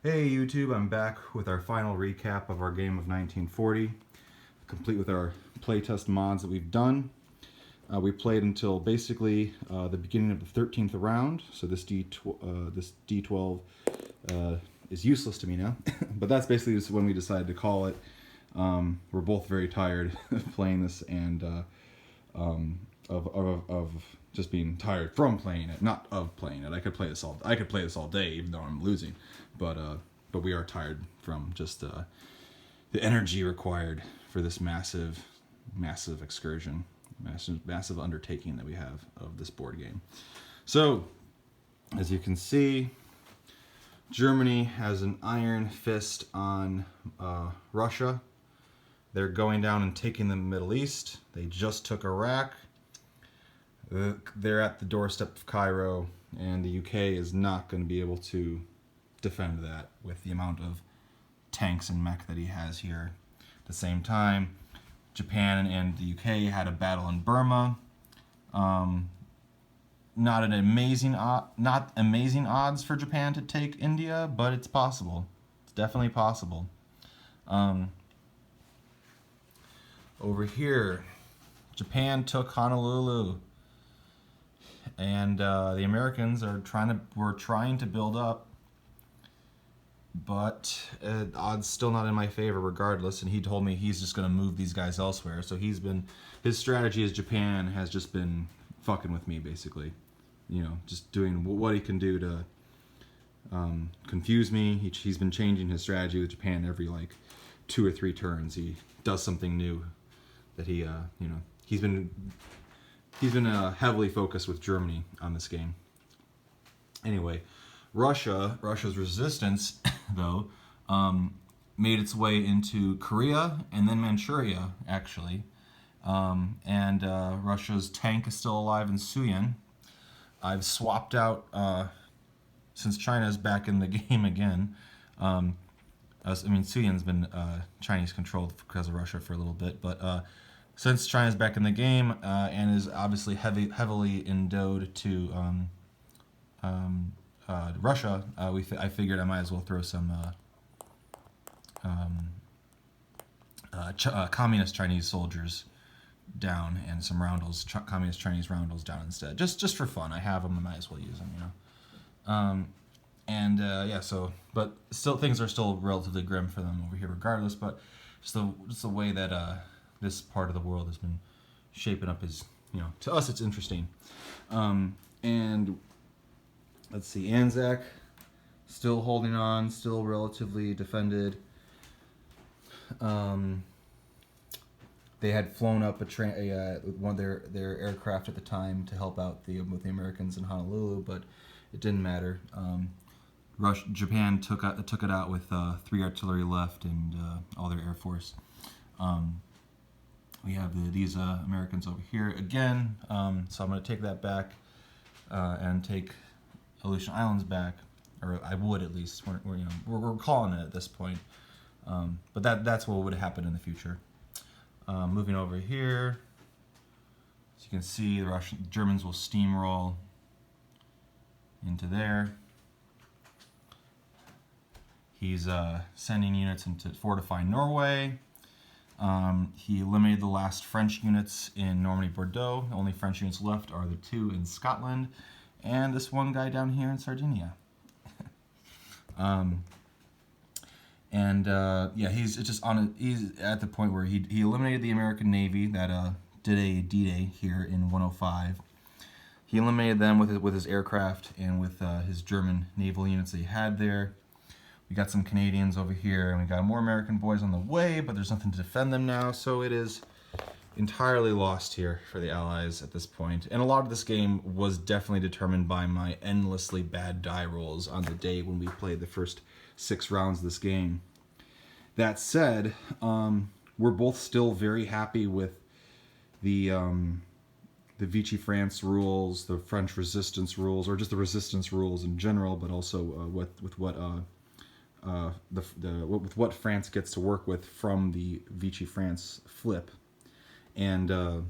Hey YouTube, I'm back with our final recap of our game of 1940, complete with our playtest mods that we've done. We played until basically the beginning of the 13th round, so this D12 is useless to me now, but that's basically just when we decided to call it. We're both very tired of playing this and of just being tired from playing it, not of playing it. I could play this all day, even though I'm losing, but we are tired from just the energy required for this massive excursion, massive undertaking that we have of this board game. So, as you can see, Germany has an iron fist on Russia. They're going down and taking the Middle East. They just took Iraq. They're at the doorstep of Cairo, and the UK is not going to be able to defend that with the amount of tanks and mech that he has here. At the same time, Japan and the UK had a battle in Burma. Not amazing odds for Japan to take India, but it's possible. It's definitely possible. Over here, Japan took Honolulu, and the Americans were trying to build up, but odds still not in my favor regardless. And he told me he's just going to move these guys elsewhere. So his strategy as Japan has just been fucking with me, basically. You know, just doing what he can do to confuse me. He's been changing his strategy with Japan every like 2 or 3 turns. He does something new that he's been heavily focused with Germany on this game. Anyway, Russia's resistance though made its way into Korea and then Manchuria actually, and Russia's tank is still alive in Suyan. I've swapped out since China's back in the game again. Suyan's been Chinese controlled because of Russia for a little bit, but since China's back in the game and is obviously heavily endowed to Russia, I figured I might as well throw some communist Chinese soldiers down and some roundels, communist Chinese roundels down instead, just for fun. I have them, I might as well use them, you know. But still, things are still relatively grim for them over here, regardless. But just the way that this part of the world has been shaping up is, to us it's interesting. And let's see, Anzac still holding on, still relatively defended. They had flown up one of their aircraft at the time to help out with the Americans in Honolulu, but it didn't matter. Japan took it out with 3 artillery left and all their air force. We have these Americans over here again, so I'm going to take that back and take Aleutian Islands back, or I would at least. We're calling it at this point, but that's what would happen in the future. Moving over here, as you can see, the Germans will steamroll into there. He's sending units into fortify Norway. He eliminated the last French units in Normandy-Bordeaux. The only French units left are the 2 in Scotland and this one guy down here in Sardinia. He's at the point where he eliminated the American Navy that did a D-Day here in 105. He eliminated them with his aircraft and with his German naval units that he had there. We got some Canadians over here, and we got more American boys on the way, but there's nothing to defend them now, so it is entirely lost here for the Allies at this point. And a lot of this game was definitely determined by my endlessly bad die rolls on the day when we played the first 6 rounds of this game. That said, we're both still very happy with the Vichy France rules, the French resistance rules, or just the resistance rules in general, but also with what France gets to work with from the Vichy France flip, and the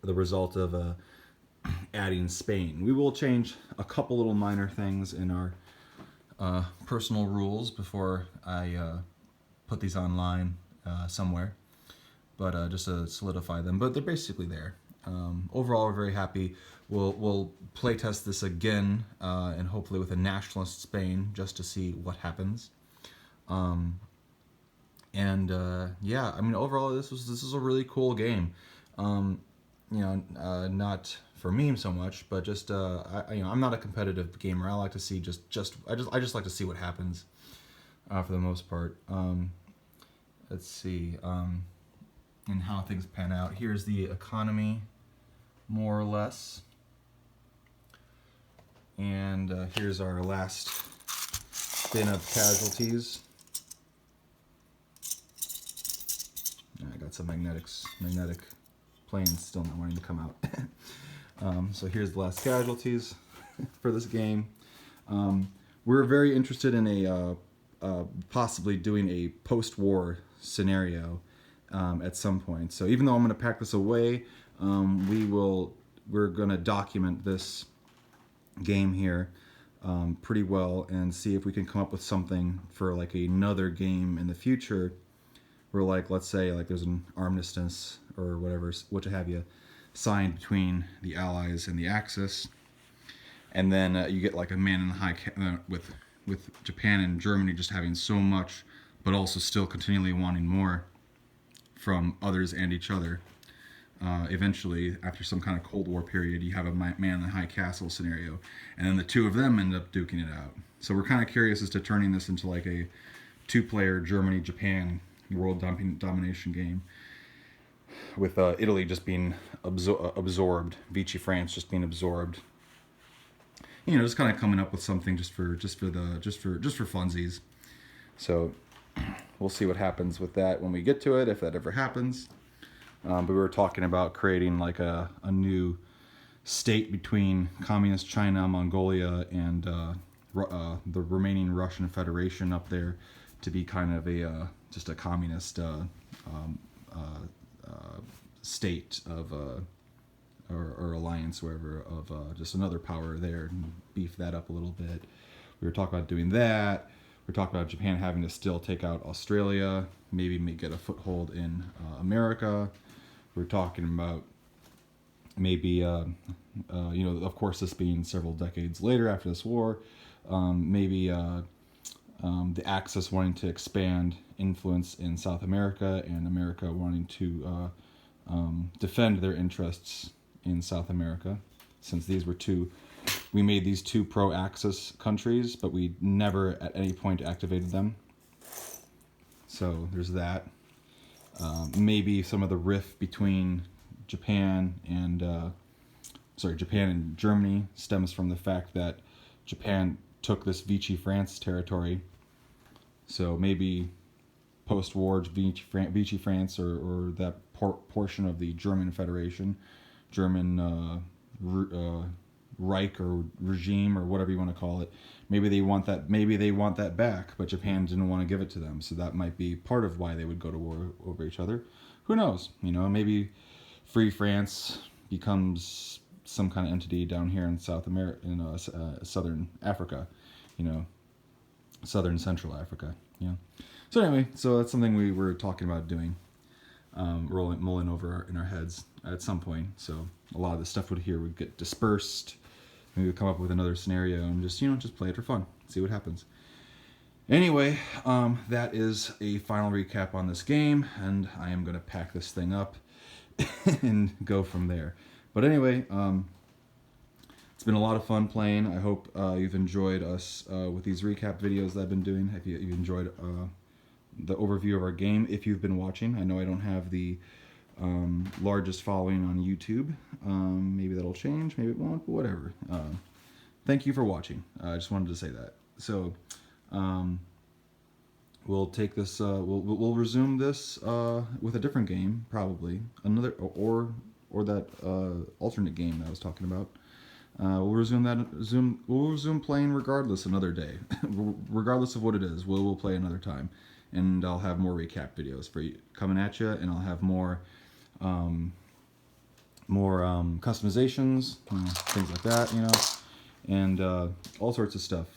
result of adding Spain. We will change a couple little minor things in our personal rules before I put these online somewhere, but just to solidify them. But they're basically there. Overall, we're very happy. We'll play test this again, and hopefully with a nationalist Spain, just to see what happens. Yeah, I mean, overall, this is a really cool game. Not for me so much, but just I'm not a competitive gamer. I like to see I just like to see what happens, for the most part. Let's see, and how things pan out. Here's the economy, more or less, and here's our last bin of casualties. I got some magnetic planes still not wanting to come out. So here's the last casualties for this game. We're very interested in possibly doing a post-war scenario at some point. So even though I'm going to pack this away, we're going to document this game here pretty well and see if we can come up with something for like another game in the future. Where, like, let's say like there's an armistice or whatever, what have you, signed between the Allies and the Axis, and then you get like a man in the high with Japan and Germany just having so much, but also still continually wanting more from others and each other. Eventually, after some kind of Cold War period, you have a man in the high castle scenario, and then the two of them end up duking it out. So we're kind of curious as to turning this into like a two-player Germany-Japan world domination game, with Italy just being absorbed, Vichy France just being absorbed. Just kind of coming up with something just for funsies. So we'll see what happens with that when we get to it, if that ever happens. But we were talking about creating like a new state between communist China, Mongolia, and the remaining Russian Federation up there, to be kind of just a communist state of or alliance, wherever, of just another power there, and beef that up a little bit. We were talking about doing that. We were talking about Japan having to still take out Australia, maybe get a foothold in America. We were talking about maybe, of course, this being several decades later after this war, maybe the Axis wanting to expand influence in South America, and America wanting to defend their interests in South America, since we made these two pro-Axis countries, but we never at any point activated them. So there's that. Maybe some of the rift between Japan and Germany stems from the fact that Japan took this Vichy France territory. So maybe post-war Vichy France, or that portion of the German Federation, German Reich or regime, or whatever you want to call it. Maybe they want that back, but Japan didn't want to give it to them. So that might be part of why they would go to war over each other. Who knows? Maybe Free France becomes some kind of entity down here in South America, in Southern Africa, Southern Central Africa. So anyway, so that's something we were talking about doing, mulling over in our heads at some point. So a lot of the stuff would get dispersed. Maybe we'll come up with another scenario and just play it for fun, see what happens. Anyway, that is a final recap on this game, and I am going to pack this thing up and go from there. But anyway, it's been a lot of fun playing. I hope you've enjoyed us with these recap videos that I've been doing. If you've enjoyed the overview of our game, if you've been watching. I know I don't have the largest following on YouTube. Maybe that'll change, maybe it won't, but whatever. Thank you for watching. I just wanted to say that. So we'll take this. We'll resume this with a different game, probably another, or that alternate game that I was talking about. We'll resume playing regardless another day, regardless of what it is. We'll play another time, and I'll have more recap videos for you coming at you, and I'll have more customizations, things like that, and all sorts of stuff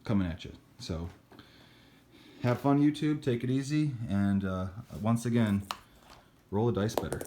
coming at you. So have fun, YouTube. Take it easy, and once again, roll the dice better.